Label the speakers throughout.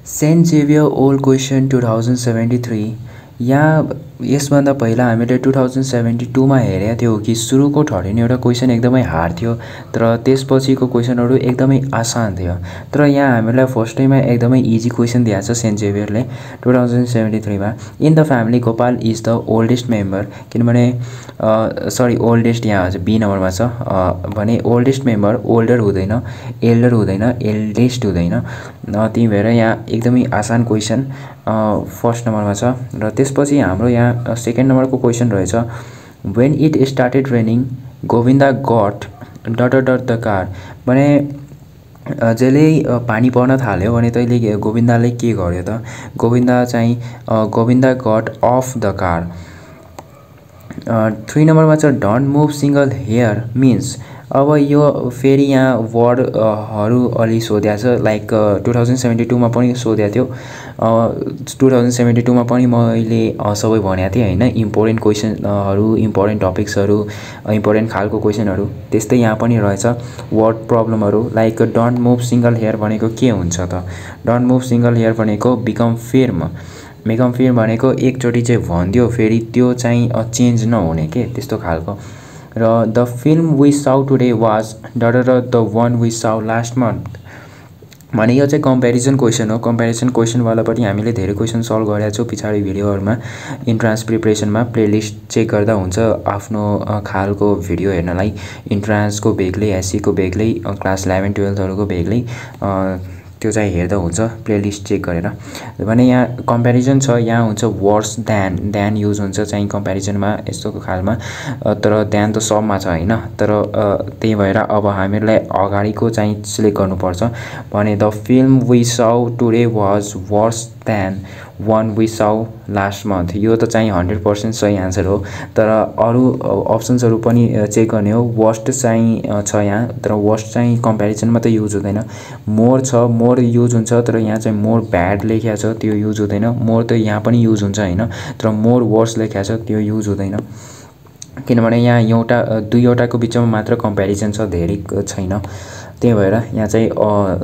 Speaker 1: Saint Xavier old question 2073 यहाँ यसभन्दा पहिला हामीले 2072 मा हेरेका थियौँ कि सुरुको 30 एउटा क्वेसन एकदमै हार्ड थियो तर त्यसपछिको क्वेसनहरू एकदमै आसान थियो। तर यहाँ हामीलाई फर्स्टैमा एकदमै इजी क्वेसन दिएको छ सेन्ट जेभियरले 2073 मा। In the family Gopal is the oldest member, किनभने ओल्डेस्ट यहाँ हजुर बी नम्बरमा छ भने ओल्डेस्ट मेम्बर ओल्डर हुँदैन, एल्डर हुँदैन, एल्डेस्ट हुँदैन। त्यही भएर यहाँ एकदमै आसान क्वेसन फर्स्ट नम्बरमा छ। र त्यसपछि हाम्रो यहाँ सेकेन्ड नम्बरको क्वेसन रहेछ, when it started raining Govinda got dot dot the car, भने जहिले पानी पर्न थाल्यो भने तैँले गोविन्दाले के गर्यो त? Govinda got off the car. 3 नम्बरमा छ don't move single hair means, अब यो फेरि यहाँ वर्डहरू अलि सोधेको छ, लाइक 2072 मा पनि सोधेको थियो। 2072 मा पनि मैले सबै भनेको थिएँ होइन, इम्पोर्टेन्ट क्वेसनहरू, इम्पोर्टेन्ट टपिक्सहरू, इम्पोर्टेन्ट खालको क्वेसनहरू त्यस्तै यहाँ पनि रहेछ। वर्ड प्रब्लमहरू like don't move single hair भनेको के हुन्छ त? डोन्ट मुभ सिंगल हेयर भनेको बिकम फिर्म भनेको एकचोटि चाहिँ भनिदियो फेरि त्यो चाहिँ चेन्ज नहुने के, त्यस्तो खालको। र the film we saw today was the one we saw last month, भने यो चाहिँ कम्पेरिजन क्वेसन हो। कम्पेरिजन क्वेसनवाला पनि हामीले धेरै क्वेसन सल्भ गरेका छौँ पछाडि भिडियोहरूमा। इन्ट्रान्स प्रिपरेसनमा प्लेलिस्ट चेक गर्दा हुन्छ आफ्नो खालको भिडियो हेर्नलाई। इन्ट्रान्सको बेग्लै, एससीको बेग्लै, क्लास 11 12हरूको बेग्लै त्यो चाहिँ हेर्दा हुन्छ प्लेलिस्ट चेक गरेर। भने यहाँ कम्पेरिजन छ, यहाँ हुन्छ वर्स देन युज हुन्छ चाहिँ कम्पेरिजनमा यस्तो खालमा, तर देन त सबमा छ होइन। तर त्यही भएर अब हामीलाई अगाडिको चाहिँ सिलेक्ट गर्नुपर्छ। भने the film we saw today was worse than one we saw last month, यो त चाहिँ 100% सही आन्सर हो। तर अरू अप्सन्सहरू पनि चेक गर्ने हो। वर्स्ट चाहिँ छ यहाँ, तर वर्स्ट चाहिँ कम्पेरिजनमा त युज हुँदैन। मोर छ, मोर युज हुन्छ, तर यहाँ चाहिँ मोर ब्याड लेखिया छ त्यो युज हुँदैन। मोर त यहाँ पनि युज हुन्छ होइन, तर मोर वर्स लेखिया छ त्यो युज हुँदैन, किनभने यहाँ दुईवटाको बिचमा मात्र कम्पेरिजन छ, धेरै छैन। त्यही भएर यहाँ चाहिँ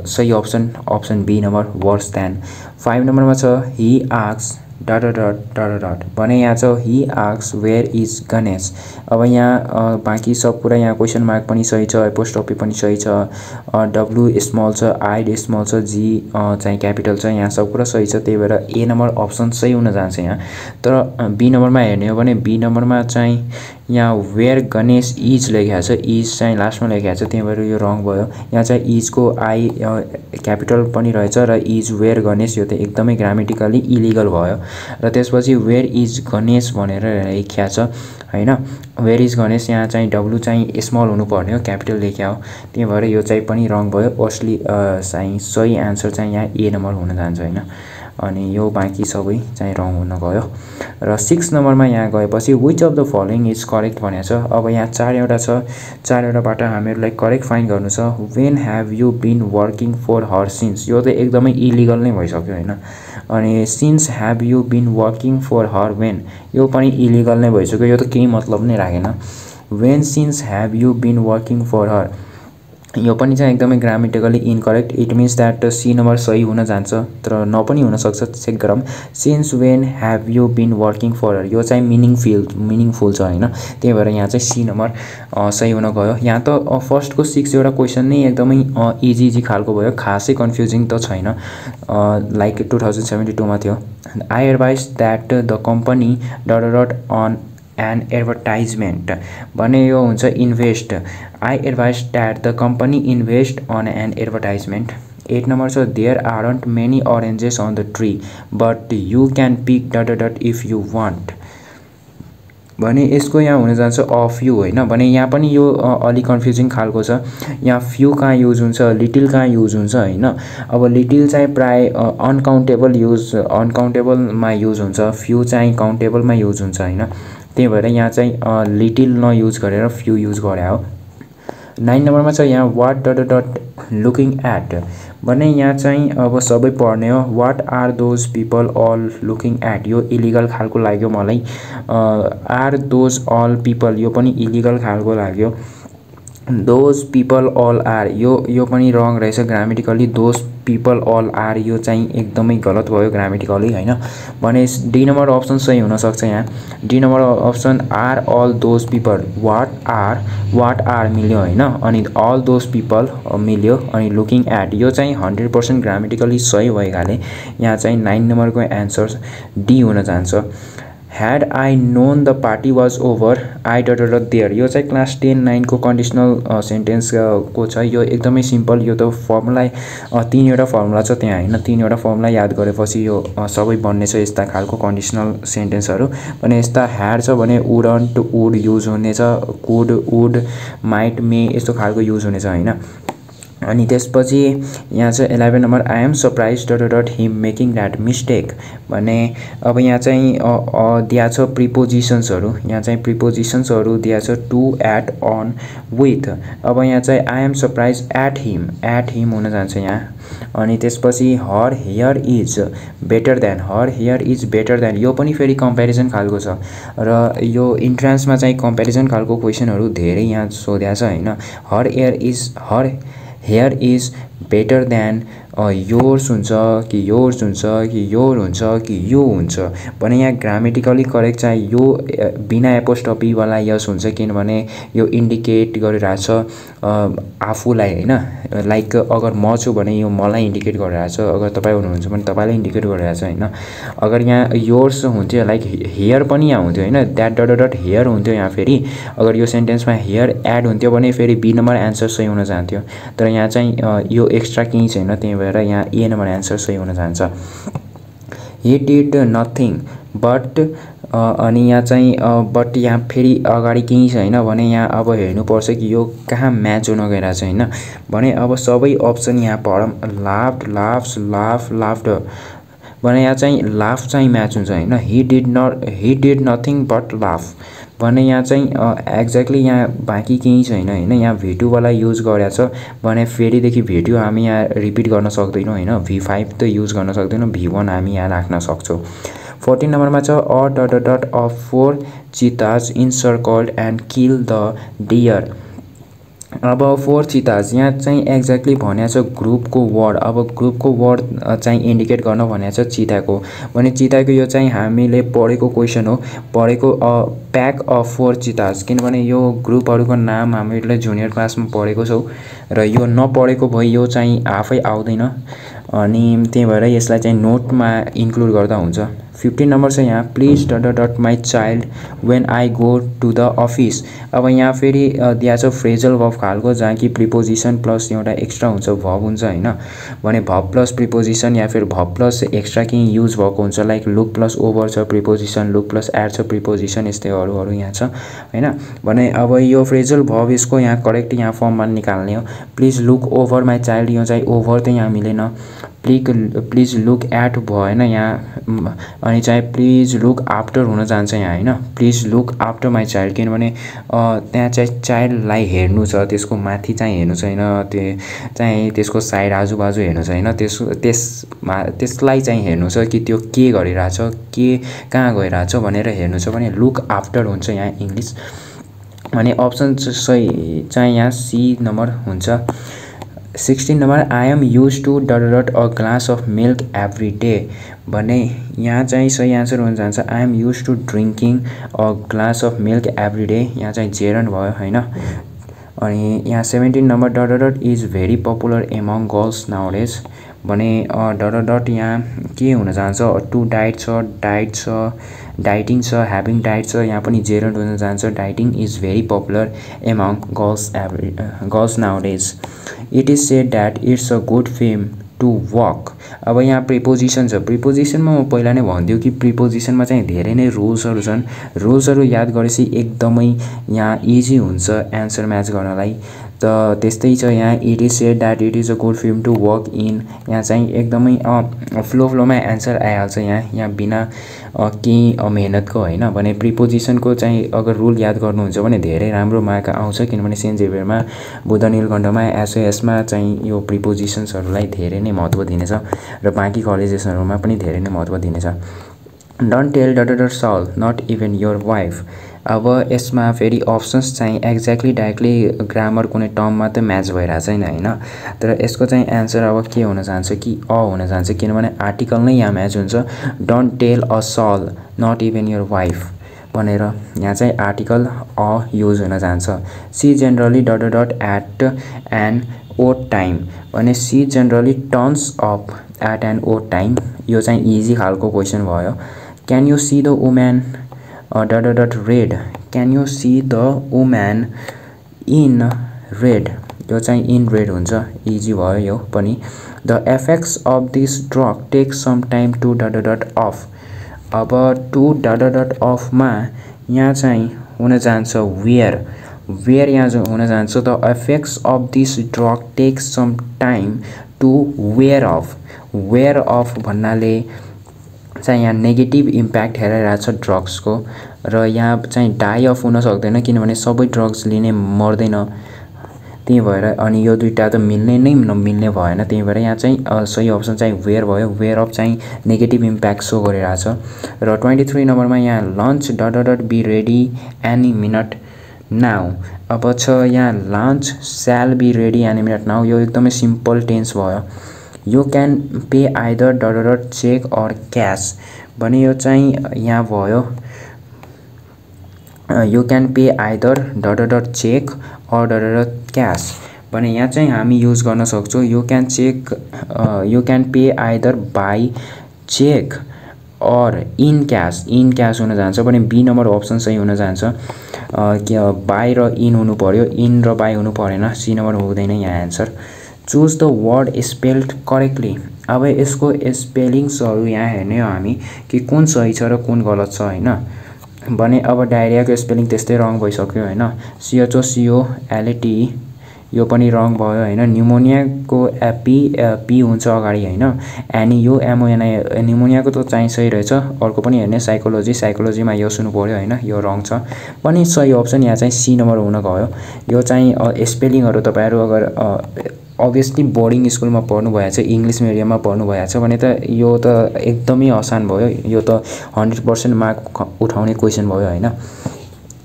Speaker 1: सही option B number worse than. 5 नम्बरमा छ he asks dot dot dot dot, भने यहाँ छ he asks where is Ganesh. अब यहाँ बाँकी सब कुरा यहाँ क्वेसन मार्क पनि सही छ, एपोस्ट्रोफी पनि सही छ, डब्लु स्मल छ, आई स्मल छ, जी चाहिँ क्यापिटल छ, यहाँ सब कुरा सही छ। त्यही भएर ए नम्बर अप्सन सही हुन जान्छ यहाँ। तर बी नम्बरमा हेर्ने हो भने बी नम्बरमा चाहिँ यहाँ वेयर गणेश इज लेखेको छ, इज चाहिँ लास्टमा लेखेको छ, त्यही भएर यो रङ भयो। यहाँ चाहिँ इजको आई क्यापिटल पनि रहेछ र इज वेयर गणेश, यो त एकदमै ग्रामेटिकली इलिगल भयो। र त्यसपछि वेयर इज गणेश भनेर लेखिया छ होइन, वेयर इज गणेश, यहाँ चाहिँ डब्लु चाहिँ स्मल हुनुपर्ने हो, क्यापिटल लेख्या हो, त्यही भएर यो चाहिँ पनि रङ भयो। असली चाहिँ सही आन्सर चाहिँ यहाँ ए नम्बर हुन जान्छ होइन। अनि यो बाँकी सबै चाहिँ रङ हुन गयो। र 6 नम्बरमा यहाँ गएपछि which of the following is correct भनेको छ। अब यहाँ 4वटा छ, 4वटाबाट हामीहरूलाई करेक्ट फाइन्ड गर्नु छ। When have you been working for her since, यो त एकदमै इलिगल नै भइसक्यो होइन। अनि since have you been working for her when, यो पनि इलिगल नै भइसक्यो, यो त केही मतलब नै राखेन। When since have you been working for her, यो पनि चाहिँ एकदमै grammatically incorrect. It means that C number सही हुन जान्छ, तर नपनि हुनसक्छ, चेक गरौँ। Since when have you been working for her, यो चाहिँ मिनिङफुल छ होइन, त्यही भएर यहाँ चाहिँ सी नम्बर सही हुन गयो। यहाँ त फर्स्टको 6वटा क्वेसन नै एकदमै इजी खालको भयो, खासै कन्फ्युजिङ त छैन, लाइक 2072 मा थियो। I advise that the company dot dot on an advertisement, भने यो हुन्छ invest. I advise that the company invest on an advertisement. 8 number छ there aren't many oranges on the tree but you can pick dot dot if you want, भने यसको यहाँ हुन जान्छ of you होइन। भने यहाँ पनि यो अलि कन्फ्युजिङ खालको छ, यहाँ फ्यु कहाँ युज हुन्छ, लिटिल कहाँ युज हुन्छ होइन। अब लिटिल चाहिँ प्राय अनकाउन्टेबलमा युज हुन्छ, फ्यु चाहिँ काउन्टेबलमा युज हुन्छ होइन। त्यही भएर यहाँ चाहिँ लिटिल नयुज गरेर फ्यु युज गरे हो। 9 नम्बरमा छ यहाँ what dot dot looking at, भने यहाँ चाहिँ अब सबै पढ्ने हो। What are those people all looking at, यो इलिगल खालको लाग्यो मलाई। आर दोज अल पिपल, यो पनि इलिगल खालको लाग्यो। दोज पिपल अल आर, यो पनि रङ रहेछ grammatically. Those people all are यो चाहिँ एकदमै गलत भयो ग्रामेटिकली हैन भने डी नम्बर अप्सन सही हुन सक्छ यहाँ D number option are all those people what are मिल्यो हैन अनि अल दोज पिपल मिल्यो अनि लुकिङ एट यो चाहिँ 100% ग्रामेटिकली सही भएकाले यहाँ चाहिँ 9 नम्बरको एन्सर डी हुन जान्छ Had I known the party was over, I ... there यो चाहिँ क्लास 10 9 को कन्डिसनल सेन्टेन्स को छ यो एकदमै सिम्पल यो त फर्मुला 3 वटा फर्मुला छ त्यहाँ हैन 3 वटा फर्मुला याद गरेपछि यो सबै बन्ने छ यस्ता खालको कन्डिसनल सेन्टेन्सहरु भने यस्ता had छ भने wouldn't would युज हुने छ could would might may यस्तो खालको युज हुने छ हैन अनि त्यसपछि यहाँ चाहिँ 11 number I am surprised ... him making that mistake भने अब यहाँ चाहिँ दिया छ प्रिपोजिसन्सहरु यहाँ चाहिँ प्रिपोजिसन्सहरु दिया छ टु एट अन विथ अब यहाँ चाहिँ I am surprised at him हुन जान्छ यहाँ अनि त्यसपछि her hair is better than यो पनि फेरि कम्प्यारिजन खालको छ र यो इन्ट्रान्समा चाहिँ कम्प्यारिजन खालको क्वेशनहरु धेरै यहाँ सोध्या छ हैन हर hair is better then yours हुन्छ कि योर्स हुन्छ कि योर हुन्छ कि यो हुन्छ भने यहाँ ग्रामेटिकली करेक्ट चाहिँ यो बिना एपोस्ट्रोफी वाला यस हुन्छ किनभने यो इन्डिकेट गरिरहेछ आफुलाई हैन लाइक अगर म छु भने यो मलाई इन्डिकेट गरिरहेछ अगर तपाई हुनुहुन्छ भने तपाईलाई इन्डिकेट गरिरहेछ हैन अगर यहाँ योर्स हुन्थ्यो लाइक हेयर पनि यहाँ हुन्थ्यो हैन दैट ... हेयर हुन्थ्यो यहाँ फेरि अगर यो सेन्टेन्समा हेयर एड हुन्थ्यो भने फेरि बी नम्बर एन्सर सही हुन जान्थ्यो तर यहाँ चाहिँ यो एक्स्ट्रा केही छैन त्यही भएर यहाँ ए नम्बर एन्सर सही हुन जान्छ he did nothing but अनि यहाँ चाहिँ बट यहाँ फेरि अगाडि केही छैन भने यहाँ अब हेर्नु पर्छ कि यो कहाँ म्याच हुन गइरहेछ हैन भने अब सबै अप्सन यहाँ पढम लाफ्ड भने यहाँ चाहिँ लाफ चाहिँ म्याच हुन्छ हैन he did nothing but laugh भने यहाँ चाहिँ एक्ज्याक्टली यहाँ बाँकी केही छैन हैन यहाँ v2 वाला युज गरेको छ भने फेरिदेखि v2 हामी यहाँ रिपिट गर्न सक्दैनौं हैन v5 त युज गर्न सक्दैनौं v1 हामी यहाँ राख्न सक्छौं 14 नम्बरमा छ a ... of 4 cheetahs encircled and killed the deer अब 4 cheetahs यहाँ चाहिँ एक्ज्याक्टली भनेको छ ग्रुपको वर्ड अब ग्रुपको वर्ड चाहिँ इन्डिकेट गर्न भनेको छ चीताको भने चीताको यो चाहिँ हामीले पढेको क्वेशन हो पढेको प्याक अफ 4 cheetahs किनभने यो ग्रुपहरुको नाम हामीले जुनियर क्लासमा पढेको छौ र यो नपढेको भए यो चाहिँ आफै आउँदैन अनि त्यही भएर यसलाई चाहिँ नोटमा इन्क्लुड गर्दा हुन्छ 15 नम्बर छ यहाँ please ... my child when I go to the office अब यहाँ फेरि दिया छ फ्रेजल वर्ब खालको जहाँ कि प्रिपोजिसन प्लस एउटा एक्स्ट्रा हुन्छ भर्ब हुन्छ हैन भने भर्ब प्लस प्रिपोजिसन या फिर भर्ब प्लस एक्स्ट्रा केही युज भएको हुन्छ लाइक लुक प्लस ओभर छ प्रिपोजिसन लुक प्लस एड छ प्रिपोजिसन यस्तै अरु यहाँ छ हैन भने अब यो फ्रेजल वर्ब यसको यहाँ करेक्ट यहाँ फर्ममा निकाल्ने हो please look over my child यो चाहिँ ओभर त यहाँ मिलेन प्लिज लुक एट भएन यहाँ अनि चाहिँ प्लिज लुक आफ्टर हुन जान्छ यहाँ हैन please look after my child किनभने त्यहाँ चाहिँ चाइल्डलाई हेर्नु छ त्यसको माथि चाहिँ हेर्नु छैन त्यो चाहिँ त्यसको साइड आजुबाजु हेर्नु छैन त्यसलाई चाहिँ हेर्नु छ कि त्यो के गरिरहेछ के कहाँ गइरहेछ भनेर हेर्नु छ भने लुक आफ्टर हुन्छ यहाँ इंग्लिश भने अप्सन सही चाहिँ यहाँ सी नम्बर हुन्छ 16 number I am used to ... a glass of milk every day भने यहाँ चाहिँ सही आन्सर हुन जान्छ I am used to drinking a glass of milk every day यहाँ चाहिँ जेरन भयो हैन अनि यहाँ 17 number ... is very popular among girls nowadays भने ... यहाँ के हुन जान्छ टु डाइट छ डाइटिङ छ ह्याभिङ डाइट छ यहाँ पनि जेरन्ड हुन जान्छ dieting is very popular among girls nowadays it is said that it's a good firm to work अब यहाँ प्रिपोजिसन छ प्रिपोजिसनमा म पहिला नै भन्दियो कि प्रिपोजिसनमा चाहिँ धेरै नै रुल्सहरु छन् रुल्सहरु याद गरेपछि एकदमै यहाँ इजी हुन्छ आन्सर म्याच गर्नलाई त त्यस्तै छ यहाँ it is said that it is a good film to work in यहाँ चाहिँ एकदमै फ्लोमा एन्सर आइहाल्छ यहाँ बिना केही मेहनतको हैन भने प्रिपोजिसनको चाहिँ अगर रुल याद गर्नुहुन्छ भने धेरै राम्रो मार्क आउँछ किनभने सेन्ट जेभियरमा बुद्ध नीलकण्ठमा एसओएसमा चाहिँ यो प्रिपोजिसन्सहरुलाई धेरै नै महत्त्व दिनेछ र बाँकी कलेजेसहरुमा पनि धेरै नै महत्त्व दिनेछ don't tail ... shall not even your wife अब यसमा फेरि अप्सन्स चाहिँ एक्ज्याक्टली डाइरेक्टली ग्रामर कुनै टर्ममा त म्याच भइरहेको छैन हैन। तर यसको चाहिँ एन्सर अब के हुन जान्छ कि अ हुन जान्छ, किनभने आर्टिकल नै यहाँ म्याच हुन्छ। Don't tell a soul not even your wife भनेर यहाँ चाहिँ आर्टिकल अ युज हुन जान्छ। She generally dot dot dot at an odd time भने she generally turns up at an odd time, यो चाहिँ इजी खालको क्वेसन भयो। Can you see the women dot dot dot red, can you see the women in red, यो चाहिँ in red हुन्छ, easy भयो यो पनि। The effects of this drug take some time to dot dot dot off, अब to dot dot dot अफमा यहाँ चाहिँ हुन जान्छ वेयर, वेयर यहाँ जो हुन जान्छ। The effects of this drug take some time to wear off, wear off भन्नाले चाहिँ यहाँ नेगेटिभ इम्प्याक्ट हेरिरहेको छ ड्रग्सको, र यहाँ चाहिँ डाई अफ हुन सक्दैन किनभने सबै ड्रग्स लिने मर्दैन, त्यही भएर अनि यो दुईटा त मिल्ने नै नमिल्ने भएन, त्यही भएर यहाँ चाहिँ सही अप्सन चाहिँ वेयर भयो। वेयर अफ चाहिँ नेगेटिभ इम्प्याक्ट सो गरिरहेछ। र 23 नम्बरमा यहाँ lunch dot dot dot be ready any minute now, अब छ यहाँ lunch shall be ready any minute now, यो एकदमै सिम्पल टेन्स भयो। You can pay either dot dot dot cheque or cash भने यो चाहिँ यहाँ भयो you can pay either dot dot dot cheque or dot dot dot cash भने यहाँ चाहिँ हामी युज गर्न सक्छौँ you can check you can pay either by cheque or in cash हुन जान्छ भने बी नम्बर अप्सन सही हुन जान्छ। बाई र इन हुनु पर्यो, इन र बाई हुनु परेन, सी नम्बर हुँदैन यहाँ answer. Choose the word spelled correctly, अब यसको स्पेलिङ्सहरू यहाँ हेर्ने हो हामी कि कुन सही छ र कुन गलत छ हैन भने। अब डायरियाको स्पेलिङ त्यस्तै रङ भइसक्यो हैन, CHOCOLATE यो पनि रङ भयो हैन। न्युमोनियाको पी हुन्छ अगाडि हैन, NEUMONI न्युमोनियाको त चाहिँ सही रहेछ। अर्को पनि हेर्ने साइकोलोजीमा यो सुन्नु पर्यो हैन, यो रङ छ पनि सही अप्सन यहाँ चाहिँ सी नम्बर हुन गयो। यो चाहिँ स्पेलिङहरू तपाईहरु अगर अभियसली बोर्डिङ स्कुलमा पढ्नु भएको छ, इङ्ग्लिस मिडियममा पढ्नु भएको छ भने त यो त एकदमै आसान भयो, यो त 100% मार्क उठाउने क्वेसन भयो हैन।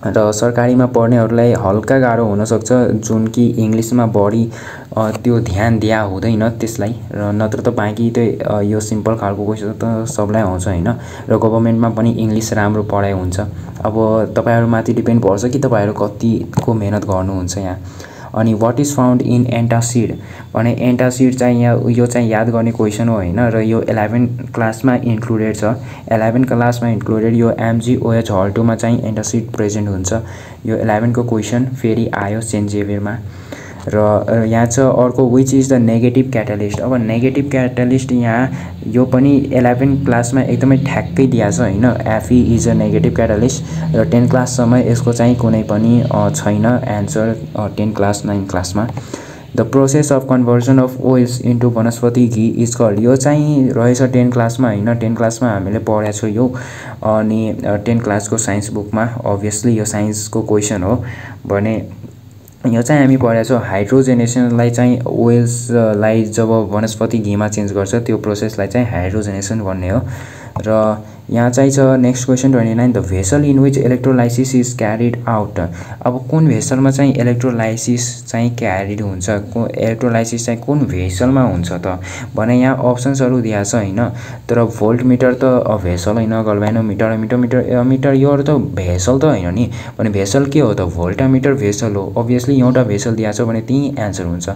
Speaker 1: र सरकारीमा पढ्नेहरूलाई हल्का गाह्रो हुनसक्छ जुन कि इङ्ग्लिसमा बढी त्यो ध्यान दिया हुँदैन त्यसलाई, र नत्र त बाँकी त यो सिम्पल खालको क्वेसन त सबलाई आउँछ हैन। र गभर्नमेन्टमा पनि इङ्ग्लिस राम्रो पढाइ हुन्छ। अब तपाईहरुमाथि डिपेन्ड पर्छ कि तपाईहरु कतिको मेहनत गर्नुहुन्छ यहाँ। अनि what is found in antacid भने एन्टासिड चाहिँ यहाँ यो चाहिँ याद गर्ने क्वेसन हो हैन, र यो 11 क्लासमा इन्क्लुडेड छ। 11 क्लासमा इन्क्लुडेड यो MgOH हल 2 मा चाहिँ एन्टासिड प्रेजेन्ट हुन्छ। यो 11 को क्वेसन फेरि आयो सेन्ट जेभियरमा। र यहाँ छ अर्को which is the negative catalyst, अब नेगेटिभ क्याटालिस्ट यहाँ यो पनि 11 क्लासमा एकदमै ठ्याक्कै दिएको छ हैन। Fe is a negative catalyst र 10 क्लाससम्म यसको चाहिँ कुनै पनि छैन एन्सर 10 क्लास 9 क्लासमा। The process of conversion of oils into वनस्पति घी इज कल्ड, यो चाहिँ रहेछ 10 क्लासमा हैन, 10 क्लासमा हामीले पढाएको छौँ यो। अनि 10 क्लासको साइन्स बुकमा अभियसली यो साइन्सको क्वेसन हो भने यो चाहिँ हामी पढाएको छौँ। हाइड्रोजेनेसनलाई चाहिँ ओइल्सलाई जब वनस्पति घीमा चेन्ज गर्छ त्यो प्रोसेसलाई चाहिँ हाइड्रोजेनेसन भन्ने हो। र यहाँ चाहिँ छ next question 29 the vessel in which electrolysis is carried out, अब कुन भेसलमा चाहिँ इलेक्ट्रोलाइसिस चाहिँ क्यारिड हुन्छ, इलेक्ट्रोलाइसिस चाहिँ कुन भेसलमा हुन्छ त भने यहाँ अप्सन्सहरू दिएको छ हैन। तर भोल्ट मिटर त भेसल हैन, गल्भानोमिटर मिटर यो त भेसल त हैन नि भने भेसल के हो त भोल्टामिटर भेसल हो। अभियसली एउटा भेसल दिएको छ भने त्यही एन्सर हुन्छ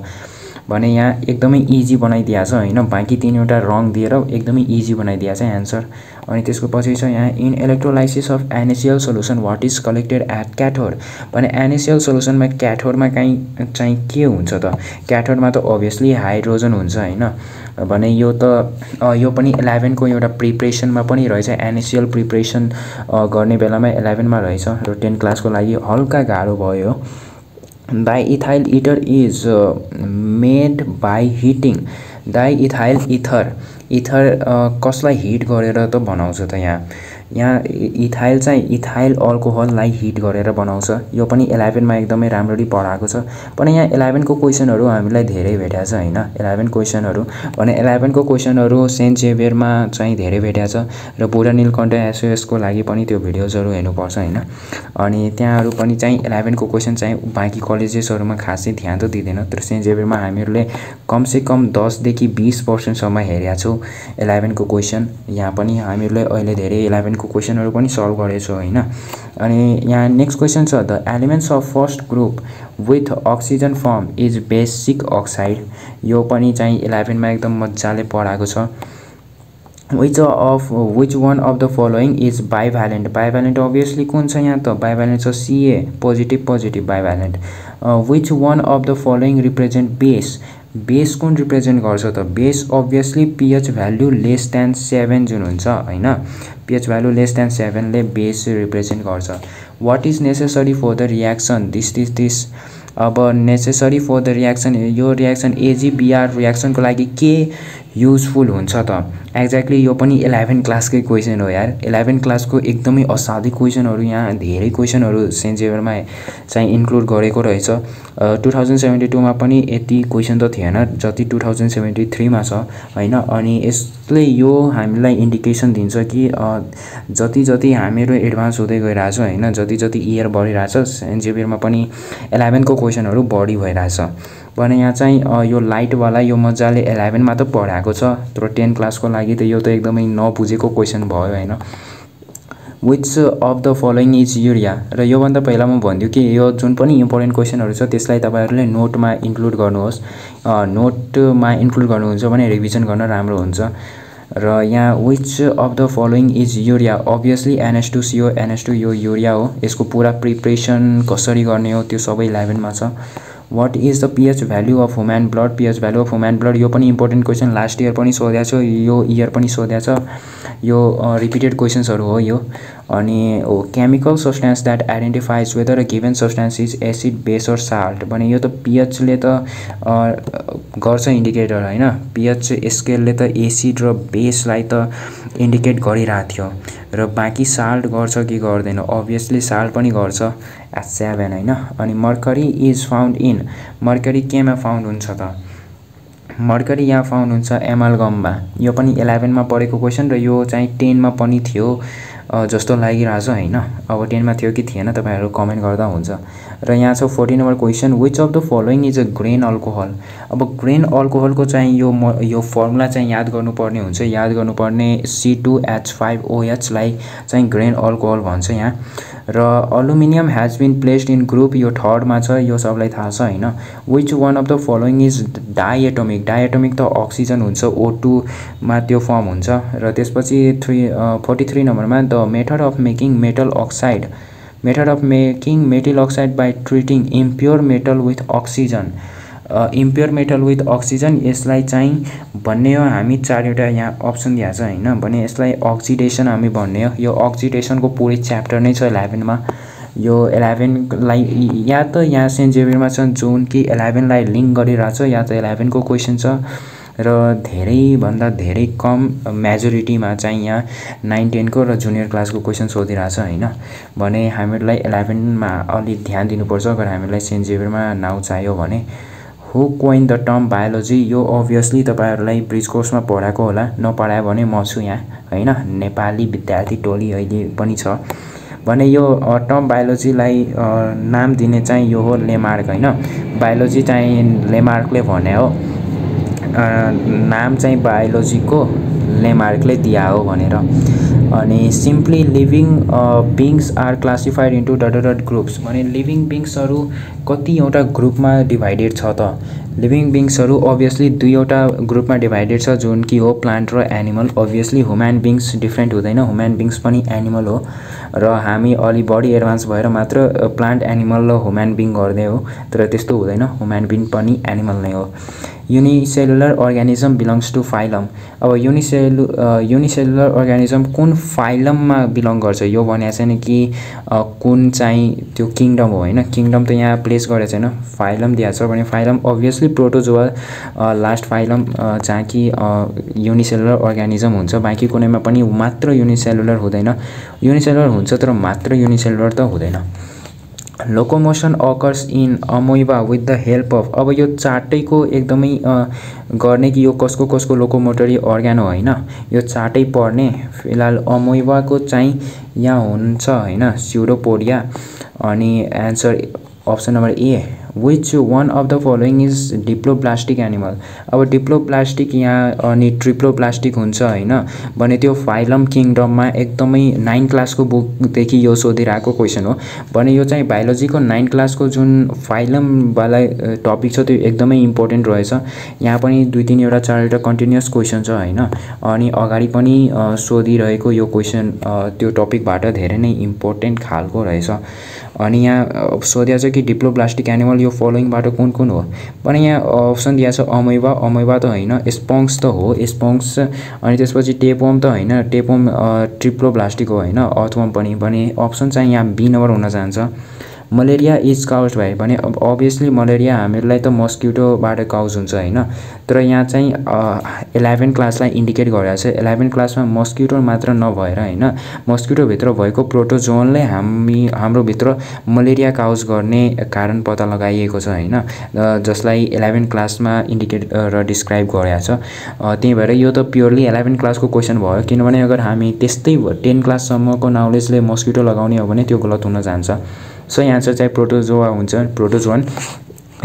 Speaker 1: भने यहाँ एकदमै इजी बनाइदिएको छ हैन, बाँकी तीनवटा रङ दिएर एकदमै इजी बनाइदिएको छ एन्सर। अनि त्यसको पछि छ यहाँ in electrolysis of NaCl solution what is collected at cathode भने NaCl सोलुसनमा क्याथोडमा चाहिँ के हुन्छ त, क्याथोडमा त अभियसली हाइड्रोजन हुन्छ हैन भने यो त यो पनि 11 को एउटा प्रिपरेसनमा पनि रहेछ। NaCl प्रिपरेसन गर्ने बेलामा 11 मा रहेछ र 10 क्लासको लागि हल्का गाह्रो भयो। Diethyl ether is made by heating, diethyl ether कसलाई हिट गरेर त बनाउँछ त यहाँ यहाँ इथाइल चाहिँ इथाइल अल्कोहललाई हिट गरेर बनाउँछ। यो पनि 11 मा एकदमै राम्ररी पढाएको छ। पनि यहाँ 11 को क्वेशनहरु हामीलाई धेरै भेट्या छ हैन। 11 क्वेशनहरु भने 11 को क्वेशनहरु सेन्ट जेभियरमा चाहिँ धेरै भेट्या छ र बुढा नीलकण्ठ एसओएस को लागि पनि त्यो भिडियोजहरु हेर्नुपर्छ हैन। अनि त्यहाँहरु पनि चाहिँ 11 को क्वेशन चाहिँ बाँकी कलेजेसहरुमा खासै ध्यान त दिदैन, तर सेन्ट जेभियरमा हामीहरुले कम से कम 10 देखि 20% सम्म हेर्या छौ 11 को क्वेशन। यहाँ पनि हामीहरुले अहिले धेरै 11 को क्वेशनहरु पनि सल्भ गरेछौं हैन। अनि यहाँ नेक्स्ट क्वेशन छ the elements of first group with oxygen form is basic oxide. यो पनि चाहिँ 11 मा एकदम मज्जाले पढाएको छ। Which one of the following is bivalent? Bivalent obviously कुन छ यहाँ त bivalent छ Ca positive bivalent. Which one of the following represent base? Base कुन represent गर्छ त? Base obviously pH value less than 7 जुन हुन्छ हैन। pH value less than 7 ले base represent गर्छ। What is necessary for the reaction? This अब necessary for the reaction, यो reaction AgBr reaction को लागि के युजफुल हुन्छ त? एक्ज्याक्टली यो पनि 11 क्लासकै क्वेशन हो यार। 11 क्लासको एकदमै असाध्यै क्वेशनहरु, यहाँ धेरै क्वेशनहरु सेन्ट जेभियरमा चाहिँ इन्क्लुड गरेको रहेछ। 2072 मा पनि यति क्वेशन त थिएन जति 2073 मा छ हैन। अनि यसले यो हामीलाई इन्डिकेसन दिन्छ कि जति जति हामीहरु एडभान्स हुँदै गइराछ हैन, जति जति इयर बढिराछ सेन्ट जेभियरमा पनि 11 को क्वेशनहरु बढी भइराछ। भने यहाँ चाहिँ यो लाइट वाला यो मज्जाले 11 मा त पढाएको छ, तर 10 क्लास को लागि त यो त एकदमै नबुझेको क्वेशन भयो हैन। Which of the following is urea? र यो भन्दा पहिला म भन्दियो कि यो जुन पनि इम्पोर्टेन्ट क्वेशनहरु छ त्यसलाई तपाईहरुले नोटमा इन्क्लुड गर्नुहोस्। नोटमा इन्क्लुड गर्नुहुन्छ भने रिभिजन गर्न राम्रो हुन्छ। र यहाँ which of the following is urea? Obviously NH2CO NH2 यो युरिया हो। यसको पूरा प्रिपरेसन कसरी गर्ने हो त्यो सबै 11 मा छ। What is the pH value of human blood? pH value of human blood यो पनि इम्पोर्टेन्ट क्वेशन, लास्ट इयर पनि सोध्या छ, यो इयर पनि सोध्या छ। यो रिपिटेड क्वेशन्सहरु हो यो। अनि chemical substance that identifies whether a given substance is acid base or salt. भने यो त pH ले त गर्छ इन्डिकेटर हैन। pH स्केलले त एसिड र बेसलाई त इन्डिकेट गरिरहेको थियो र बाँकी साल्ट गर्छ कि गर्दैन? obviously साल्ट पनि गर्छ at 7 हैन। अनि mercury is found in, mercury केमा फाउन्ड हुन्छ त? मर्करी यहाँ फाउन्ड हुन्छ एमालगममा। यो पनि 11 मा पढेको क्वेशन र यो चाहिँ 10 मा पनि थियो जस्तो लागिरहेछ हैन। अब 10 मा थियो कि थिएन तपाईहरु कमेन्ट गर्दा हुन्छ। र यहाँ छ 14 number question which of the following is a grain alcohol? अब ग्रेन अल्कोहल को चाहिँ यो फर्मुला चाहिँ याद गर्नुपर्ने हुन्छ। याद गर्नुपर्ने C2H5OH लाई चाहिँ ग्रेन अल्कोहल भन्छ यहाँ। र aluminium has been placed in group यो थर्ड मा छ, यो सबलाई थाहा छ हैन। which one of the following is डायएटोमिक? डायएटोमिक त अक्सिजन हुन्छ O2 मा त्यो फर्म हुन्छ। र त्यसपछि 43 नम्बरमा the method of making metal oxide, method of making metal oxide by treating impure metal with oxygen. Impure metal with oxygen यसलाई चाहिँ भन्ने हो हामी 4 वटा यहाँ अप्सन दिएको छ हैन। भने यसलाई अक्सिडेसन हामी भन्ने हो। यो अक्सिडेसनको पुरै च्याप्टर नै छ 11 मा। यो 11 लाई या त यहाँ सेन्ट जेभियरमा छ जुन कि 11 लाई लिंक गरिराछ, या त 11 को क्वेशन छ र धेरै भन्दा धेरै कम मेजोरिटीमा चाहिँ यहाँ 9 10 को र जुनियर क्लासको क्वेशन सोधिराछ हैन। भने हामीहरुलाई 11 मा अलि ध्यान दिनुपर्छ अगर हामीलाई सेन्ट जेभियरमा नाउ चाहियो भने। Who coined the term biology? यो obviously तपाईहरुलाई ब्रिज कोर्समा पढाएको होला, नपढाए भने म छु यहाँ हैन। नेपाली विद्यार्थी टोली अहिले पनि छ। भने यो टर्म बायोलोजीलाई नाम दिने चाहिँ यो हो लेमार्क हैन। बायोलोजी चाहिँ लेमार्कले भने हो, नाम चाहिँ बायोलोजीको लेमार्कले दिया हो भनेर। अनि simply living beings are classified into dot groups. भने लिभिङ बीइंग्सहरु कतिवटा ग्रुपमा डिभाइडेड छ त? लिभिङ बीइंग्सहरु obviously दुईवटा ग्रुपमा डिभाइडेड छ जुन कि हो प्लान्ट र animal. obviously human beings different हुँदैन, ह्युमन बीइंग्स पनि एनिमल हो र हामी अलि बढी एडभान्स भएर मात्र प्लान्ट एनिमल र ह्युमन बीइंग गर्दै हो, तर त्यस्तो हुँदैन, ह्युमन बीइंग पनि एनिमल नै हो। Unicellular organism belongs to phylum. अब युनिसेलुलर अर्गानिजम कुन फाइलममा बिलोङ गर्छ यो भनेको छैन कि कुन चाहिँ त्यो किङडम हो हैन। किङडम त यहाँ प्लेस गरेको छैन, फाइलम दिएको छ भने phylum obviously protozoa last phylum जहाँ कि युनिसेलुलर अर्गानिजम हुन्छ। बाँकी कुनैमा पनि मात्र युनिसेलुलर हुँदैन, युनिसेलुलर हुन्छ तर मात्र युनिसेलुलर त हुँदैन। Locomotion occurs in amoeba with the help of. अब यो चारटैको एकदमै गर्ने कि यो कसको कसको लोकोमोटरी अर्गान हो हैन, यो चारटै पर्ने। फिलहाल अमोइबाको चाहिँ यहाँ हुन्छ हैन, स्युडोपोडिया। अनि answer option number A, which one of the following is diploblastic animal. अब डिप्लोब्लास्टिक यहाँ अनि ट्रिप्लोब्लास्टिक हुन्छ हैन भने त्यो फाइलम किङडममा एकदमै 9 क्लासको बुकदेखि यो सोधिरहेको क्वेसन हो भने यो चाहिँ बायोलोजीको 9 क्लासको जुन फाइलमवाला टपिक छ त्यो एकदमै इम्पोर्टेन्ट रहेछ। यहाँ पनि 2-3 एउटा 4 एउटा कन्टिन्युअस क्वेसन छ हैन। अनि अगाडि पनि सोधिरहेको यो क्वेसन त्यो टपिकबाट धेरै नै इम्पोर्टेन्ट खालको रहेछ। अनि यहाँ सोधेको छ कि डिप्लोब्लास्टिक एनिमल यो फलोइङबाट कुन कुन हो भने यहाँ अप्सन दिएको छ अमोइबा। अमोइबा त होइन, स्पङ्क्स त हो, स्पङ्क्स। अनि त्यसपछि टेपवर्म त होइन, टेपवर्म ट्रिप्लोब्लास्टिक हो होइन, अर्थवर्म पनि। भने अप्सन चाहिँ यहाँ बी नम्बर हुन जान्छ। मलेरिया इज काउज बाई भने अभियसली मलेरिया हामीलाई त मस्किटोबाट काउज हुन्छ हैन, तर यहाँ चाहिँ 11 क्लासलाई इन्डिकेट गरेको छ। 11 क्लासमा मस्किटो मात्र नभएर हैन, मस्किटोभित्र भएको प्रोटोजोनले हाम्रो भित्र मलेरिया काउज गर्ने कारण पत्ता लगाइएको छ हैन, जसलाई 11 क्लासमा इन्डिकेट र डिस्क्राइब गरेको छ। त्यही भएर यो त प्योरली 11 क्लासको क्वेसन भयो। किनभने अगर हामी त्यस्तै 10 क्लाससम्मको नलेजले मस्किटो लगाउने हो भने त्यो गलत हुन जान्छ। सो आन्सर चाहिँ प्रोटोजोआ हुन्छ, प्रोटोजोन।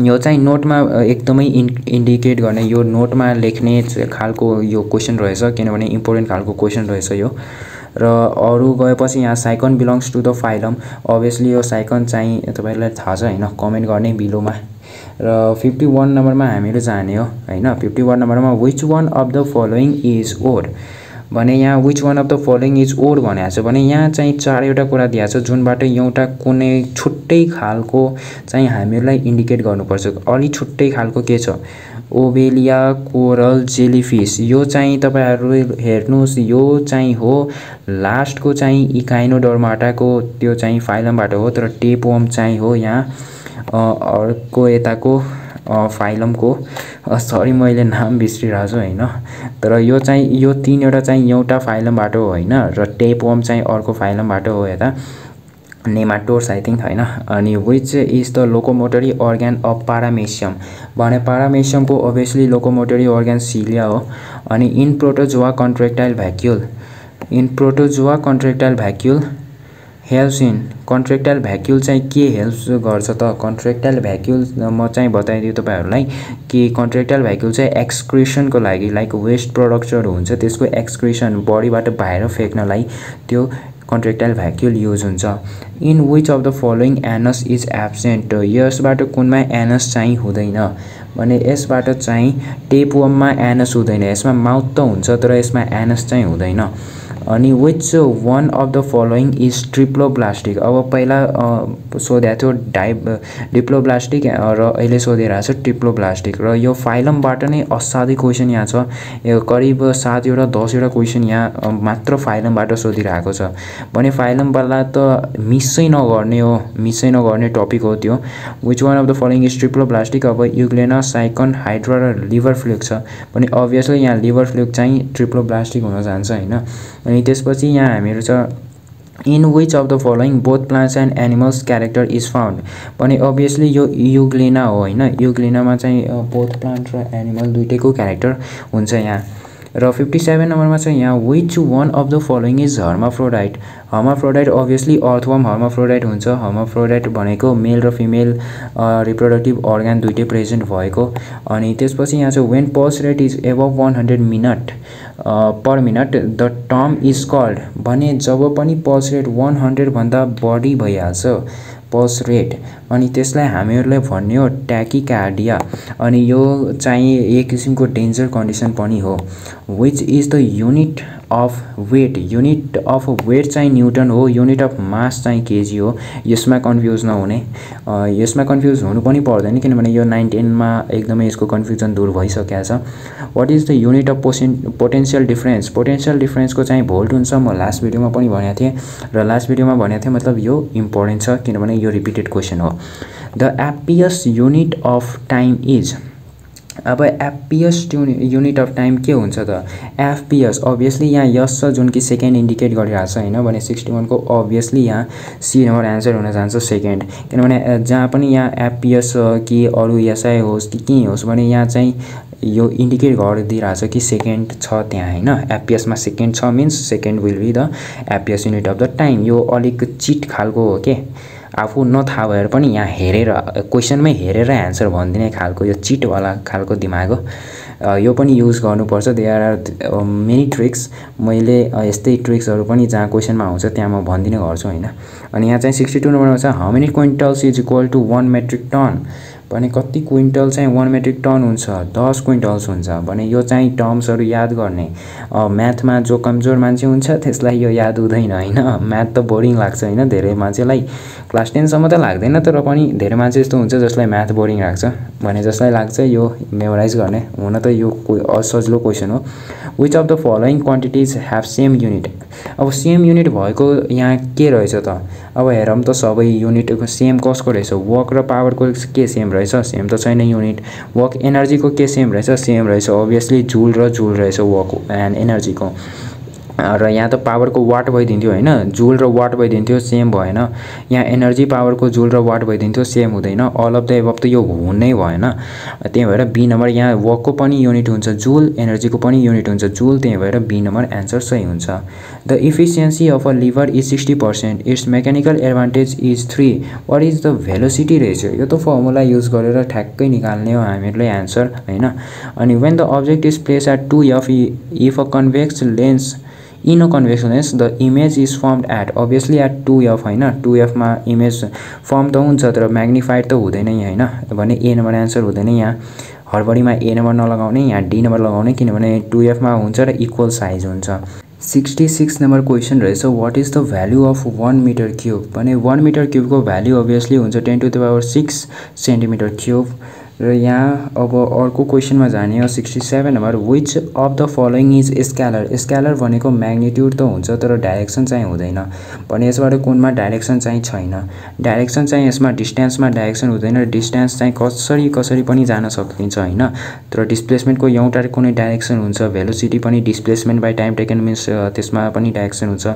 Speaker 1: यो चाहिँ नोटमा एकदमै इन्डिकेट गर्ने, यो नोटमा लेख्ने खालको यो क्वेसन रहेछ, किनभने इम्पोर्टेन्ट खालको क्वेसन रहेछ यो। र अरू गएपछि यहाँ sycon belongs to the phylum. Obviously यो साइकन चाहिँ तपाईँलाई थाहा छ हैन, कमेन्ट गर्ने बिलोमा। र 51 नम्बरमा हामीले जाने हो हैन। 51 नम्बरमा which one of the following is odd भने यहाँ which one of the following is odd भनेको छ भने यहाँ चाहिँ 4वटा कुरा दिएको छ जुनबाट एउटा कुनै छुट्टै खालको चाहिँ हामीलाई इन्डिकेट गर्नुपर्छ। अलि छुट्टै खालको के छ, ओबेलिया कोरल जेलीफिस। यो चाहिँ तपाईहरु हेर्नुस्, यो चाहिँ हो लास्टको चाहिँ इकाइनोडर्माटाको त्यो चाहिँ फाइलमबाट हो, तर टेपवर्म चाहिँ हो यहाँ अर्को यताको फाइलमको। सरी मैले नाम बिर्सिरहेको छु हैन, तर यो चाहिँ यो 3वटा चाहिँ एउटा फाइलमबाट हो हैन, र टेपवर्म चाहिँ अर्को फाइलमबाट हो यता नेमाटोड्स आई थिंक हैन। अनि which is the locomotory organ of paramecium भने पारामेसियमको अभियसली लोकोमोटरी अर्गान सिलिया हो। अनि in protozoa contractile vacuole, in protozoa contractile vacuole helps in, contractile vacuole चाहिँ के हेल्प्स गर्छ त? कन्ट्रेक्टाइल भ्याक्युल म चाहिँ बताइदियो तपाईहरुलाई कि कन्ट्रेक्टाइल भ्याक्युल चाहिँ एक्सक्रिसनको लागि, लाइक वेस्ट प्रोडक्ट्सहरु हुन्छ त्यसको एक्सक्रिसन बडीबाट बाहिर फेक्नलाई त्यो कन्ट्रेक्टाइल भ्याक्युल युज हुन्छ। In which of the following anus is absent, यसबाट कुनमा एनस चाहिँ हुँदैन भने यसबाट चाहिँ टेपवर्ममा एनस हुँदैन, यसमा माउथ त हुन्छ तर यसमा एनस चाहिँ हुँदैन। अनि which one of the following is triploblastic, अब पहिला सोधेको थियो डिप्लोब्लास्टिक र अहिले सोधिरहेको छ ट्रिप्लोब्लास्टिक। र यो फाइलमबाट नै असाध्यै क्वेसन यहाँ छ, यो करिब 7वटा 10वटा क्वेसन यहाँ मात्र फाइलमबाट सोधिरहेको छ भने फाइलमवाला त मिसै नगर्ने हो, मिसै नगर्ने टपिक हो त्यो। Which one of the following is triploblastic, अब युग्लेना साइकन हाइड्रा र लिभर फ्लुक छ भने अभियसली यहाँ लिभर फ्लुक चाहिँ ट्रिप्लोब्लास्टिक हुन जान्छ हैन। अनि त्यसपछि यहाँ हामीहरु छ in which of the following both plants and animals character is found भने अभियसली यो युग्लेना हो हैन, युग्लेनामा चाहिँ बोथ प्लान्ट र एनिमल दुईटैको क्यारेक्टर हुन्छ यहाँ। र 57 नम्बरमा चाहिँ यहाँ which one of the following is hermaphrodite, hermaphrodite obviously earthworm hermaphrodite हुन्छ। हर्माफ्रोडाइट भनेको मेल र फिमेल रिप्रोडक्टिभ अर्गान दुईटै प्रेजेन्ट भएको। अनि त्यसपछि यहाँ चाहिँ when pulse rate is above 100 minute per minute the term is called भने जब पनि पल्स रेट 100 भन्दा बढी भइहाल्छ पल्स रेट अनि त्यसलाई हामीहरुले भन्ने हो ट्याकिकार्डिया। अनि यो चाहिँ एक किसिमको डेन्जर कन्डिसन पनि हो। Which is the unit unit of weight चाहिँ न्युटन हो, युनिट अफ मास चाहिँ केजी हो। यसमा कन्फ्युज नहुने, यसमा कन्फ्युज हुनु पनि पर्दैन किनभने यो 9 10 मा एकदमै यसको कन्फ्युजन दूर भइसकेको छ। What is the unit of potential difference? Potential डिफरेन्सको चाहिँ भोल्ट हुन्छ। म लास्ट भिडियोमा पनि भनेको थिएँ र लास्ट भिडियोमा भनेको थिएँ मतलब यो इम्पोर्टेन्ट छ किनभने यो रिपिटेड क्वेसन हो। The APS unit of time is, अब एपिएस युनिट अफ टाइम के हुन्छ त? एफपिएस अभियसली यहाँ यस छ जुन कि सेकेन्ड इन्डिकेट गरिरहेको छ हैन भने 61 को अभियसली यहाँ सी नम्बर आन्सर हुन जान्छ सेकेन्ड, किनभने जहाँ पनि यहाँ एफपिएस कि अरू एसआई होस् कि के होस् भने यहाँ चाहिँ यो इन्डिकेट गरिदिइरहेछ कि सेकेन्ड छ त्यहाँ हैन। एफपिएसमा सेकेन्ड छ means second will be the FPS unit of the time. यो अलिक चिट खालको हो के, आफू नथाहा भएर पनि यहाँ हेरेर क्वेसनमै हेरेर एन्सर भनिदिने खालको यो चिटवाला खालको दिमाग हो। यो पनि युज गर्नुपर्छ। देयर आर मेनी ट्रिक्स, मैले यस्तै ट्रिक्सहरू पनि जहाँ क्वेसनमा आउँछ त्यहाँ म भनिदिने गर्छु हैन। अनि यहाँ चाहिँ 62 नम्बरमा छ how many quintals is equal to 1 metric ton भने कति क्विन्टल चाहिँ 1 मेट्रिक टन हुन्छ? 10 क्विन्टल्स हुन्छ भने यो चाहिँ टर्म्सहरू याद गर्ने। म्याथमा जो कमजोर मान्छे हुन्छ त्यसलाई यो याद हुँदैन हैन। म्याथ त बोरिङ लाग्छ हैन धेरै मान्छेलाई, क्लास 10 सम्म त लाग्दैन तर पनि धेरै मान्छे यस्तो हुन्छ जसलाई म्याथ बोरिङ लाग्छ भने जसलाई लाग्छ यो मेमोराइज गर्ने। हुन त यो असजिलो क्वेसन हो। Which of the following quantities have same unit? अब सेम युनिट भएको यहाँ के रहेछ त? अब हेरौँ त सबै युनिट सेम कसको रहेछ? वर्क र पावरको के सेम रहेछ? सेम त छैन युनिट। वर्क एनर्जीको के सेम रहेछ? सेम रहेछ अभियसली जूल र जूल रहेछ वर्क एन्ड एनर्जीको। र यहाँ त पावरको वाट भइदिन्थ्यो हैन, जूल र वाट भइदिन्थ्यो सेम भएन। यहाँ एनर्जी पावरको जूल र वाट भइदिन्थ्यो सेम हुँदैन। अल अफ द एबभ त यो हुनै भएन। त्यही भएर बी नम्बर यहाँ वर्कको पनि युनिट हुन्छ जूल, एनर्जीको पनि युनिट हुन्छ जूल, त्यही भएर बी नम्बर एन्सर सही हुन्छ। The efficiency of a lever is 60%, its mechanical advantage is 3, what is the velocity रहेछ? यो त फर्मुला युज गरेर ठ्याक्कै निकाल्ने हो हामीहरूले एन्सर हैन। अनि when the object is place at 2f if a convex lens in a convex lens the image is formed at, obviously at 2f हैन। 2f मा इमेज फर्म त हुन्छ तर म्याग्निफाइड त हुँदैन हैन भने ए नम्बर एन्सर हुँदैन। यहाँ हडबडीमा ए नम्बर नलगाउने, यहाँ डी नम्बर लगाउने किनभने 2f मा हुन्छ र इक्वल साइज हुन्छ। 66 नम्बर क्वेसन रहेछ what is the value of 1 metre cube भने 1 मिटर क्युबको भ्यालु अभियसली हुन्छ 10⁻6 सेन्टिमिटर क्युब। र यहाँ अब अर्को क्वेसनमा जाने हो 67 number which of the following is scalar? Scalar भनेको म्याग्निट्युड त हुन्छ तर डाइरेक्सन चाहिँ हुँदैन भने यसबाट कुनमा डाइरेक्सन चाहिँ छैन। डाइरेक्सन चाहिँ यसमा डिस्टेन्समा डाइरेक्सन हुँदैन र डिस्टेन्स चाहिँ कसरी पनि जान सकिन्छ हैन। तर डिस्प्लेसमेन्टको एउटा कुनै डाइरेक्सन हुन्छ, भेलोसिटी पनि displacement by time taken means त्यसमा पनि डाइरेक्सन हुन्छ,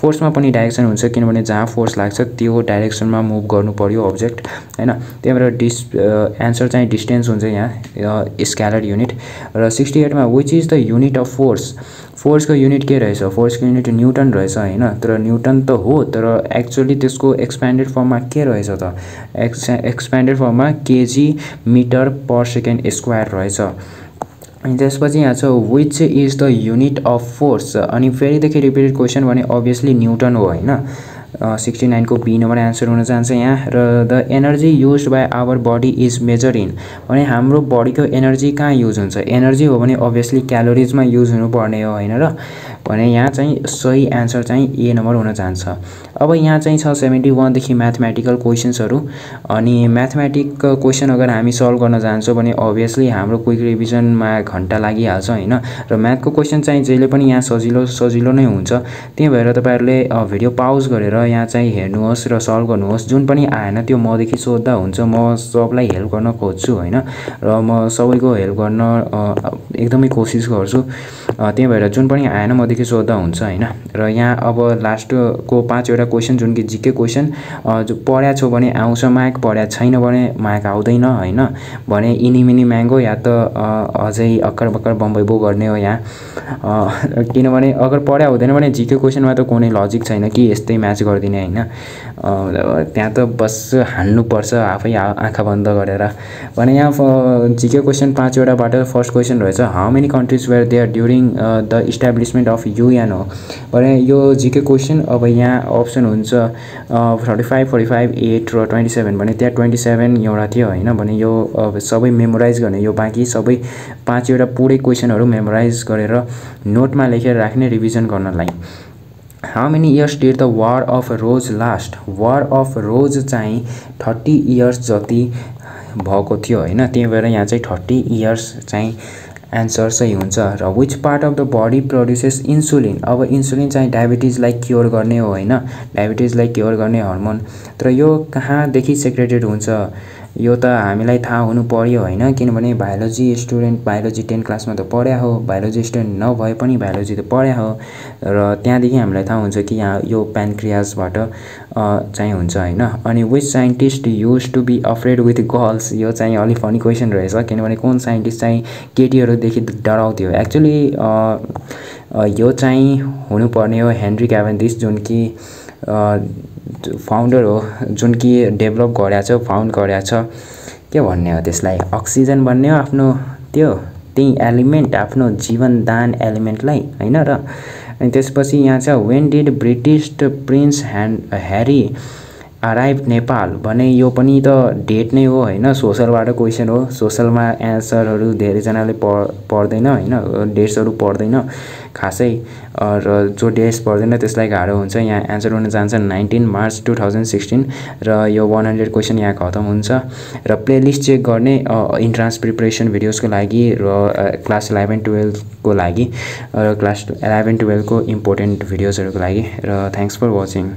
Speaker 1: फोर्समा पनि डाइरेक्सन हुन्छ किनभने जहाँ फोर्स लाग्छ त्यो डाइरेक्सनमा मुभ गर्नु पर्यो अब्जेक्ट हैन। त्यही भएर एन्सर चाहिँ डिस्टेन्स हुन्छ यहाँ स्केलर युनिट। र 68 मा which is the unit of force? फोर्सको युनिट के रहेछ? फोर्सको युनिट न्युटन रहेछ हैन। तर न्युटन त हो तर एक्चुअली त्यसको एक्सप्यान्डेड फर्ममा के रहेछ त? एक्सप्यान्डेड फर्ममा KG metre per second square रहेछ। अनि त्यसपछि यहाँ छ which is the unit of force? अनि फेरिदेखि रिपिटेड क्वेसन भने अभियसली न्युटन हो हैन। 69 को बी नम्बर एन्सर हुन जान्छ यहाँ। र the energy used by our body is measure in भने हाम्रो बडीको एनर्जी कहाँ युज हुन्छ? एनर्जी हो भने अभियसली क्यालोरिजमा युज हुनुपर्ने हो हैन र भने यहाँ चाहिँ सही एन्सर चाहिँ ए नम्बर हुन जान्छ। अब यहाँ चाहिँ छ 71 देखि म्याथमेटिकल क्वेसन्सहरू। अनि म्याथमेटिक क्वेसन अगर हामी सल्भ गर्न जान्छौँ भने अभियसली हाम्रो क्विक रिभिजनमा घन्टा लागिहाल्छ हैन। र म्याथको क्वेसन चाहिँ जहिले पनि यहाँ सजिलो नै हुन्छ। त्यही भएर तपाईहरुले भिडियो पाउज गरेर यहाँ चाहिँ हेर्नुहोस् र सल्भ गर्नुहोस्। जुन पनि आएन त्यो मदेखि सोध्दा हुन्छ, म सबलाई हेल्प गर्न खोज्छु हैन र म सबैको हेल्प गर्न एकदमै कोसिस गर्छु। त्यही भएर जुन पनि आएन मदेखि सोध्दा हुन्छ हैन। र यहाँ अब लास्टको 5 वटा क्वेसन जुन कि जीके क्वेसन जो पढ्या छौ भने आउँछ मार्क, पढ्या छैन भने मार्क आउँदैन हैन। भने इनी मिनी म्याङ्गो या त अझै अक्कर बक्कर बम्बई बो गर्ने हो यहाँ। किनभने अगर पढ्या हुँदैन भने जीके क्वेसनमा त कुनै लजिक छैन कि यस्तै म्याच गरिदिने हैन। त्यहाँ त बस हान्नु पर्छ आफै आँखा बन्द गरेर। भने यहाँ जीके क्वेसन 5 वटाबाट फर्स्ट क्वेसन रहेछ how many countries were there during the establishment of of UN हो भने यो जीके क्वेसन। अब यहाँ अप्सन हुन्छ 35, 45, 8 र 27 भने त्यहाँ 27 एउटा थियो हैन भने यो अब सबै मेमोराइज गर्ने, यो बाँकी सबै 5 वटा पुरै क्वेसनहरू मेमोराइज गरेर नोटमा लेखेर राख्ने रिभिजन गर्नलाई। How many years did the war of roses last? War of roses चाहिँ 30 इयर्स जति भएको थियो हैन, त्यही भएर यहाँ चाहिँ 30 इयर्स चाहिँ एन्सर सही हुन्छ। र which part of the body produces insulin? अब इन्सुलिन चाहिँ डायबिटिजलाई क्योर गर्ने हो हैन, डायबिटिजलाई क्योर गर्ने हर्मोन। तर यो कहाँदेखि सेक्रेटेड हुन्छ यो त हामीलाई थाहा हुनु पर्यो हैन, किनभने बायोलोजी स्टुडेन्ट बायोलोजी 10 क्लासमा त पढ्या हो, बायोलोजी स्टुडेन्ट नभए पनि बायोलोजी त पढ्या हो र त्यहाँदेखि हामीलाई थाहा हुन्छ कि यहाँ यो प्यानक्रियासबाट चाहिँ हुन्छ हैन। अनि which scientist use to be afraid with girls? यो चाहिँ अलि फनी क्वेसन रहेछ, किनभने कुन साइन्टिस्ट चाहिँ केटीहरूदेखि डराउँथ्यो? एक्चुअली यो चाहिँ हुनुपर्ने हो हेनरी क्याभेन्डिस, जुन कि फाउन्डर हो, जुन कि डेभलप गरेको छ, फाउन्ड गरेको छ। के भन्ने हो त्यसलाई? अक्सिजन भन्ने हो आफ्नो त्यही एलिमेन्ट, आफ्नो जीवनदान एलिमेन्टलाई हैन र। अनि त्यसपछि यहाँ छ when did British prince Harry arrive Nepal भने यो पनि त डेट नै हो हैन, सोशलबाट क्वेसन हो। सोशलमा एन्सरहरू धेरैजनाले पढ्दैन हैन, डेट्सहरू पढ्दैन खासै, र जो डेट्स पढ्दैन त्यसलाई गाह्रो हुन्छ। यहाँ एन्सर हुन जान्छ 19 मार्च 2016 र यो 100 क्वेसन यहाँ खतम हुन्छ। र प्लेलिस्ट चेक गर्ने इन्ट्रान्स प्रिपरेसन भिडियोजको लागि र क्लास 11-12 को लागि र क्लास 11-12 को इम्पोर्टेन्ट भिडियोजहरूको लागि। र थ्याङ्क्स फर वाचिङ।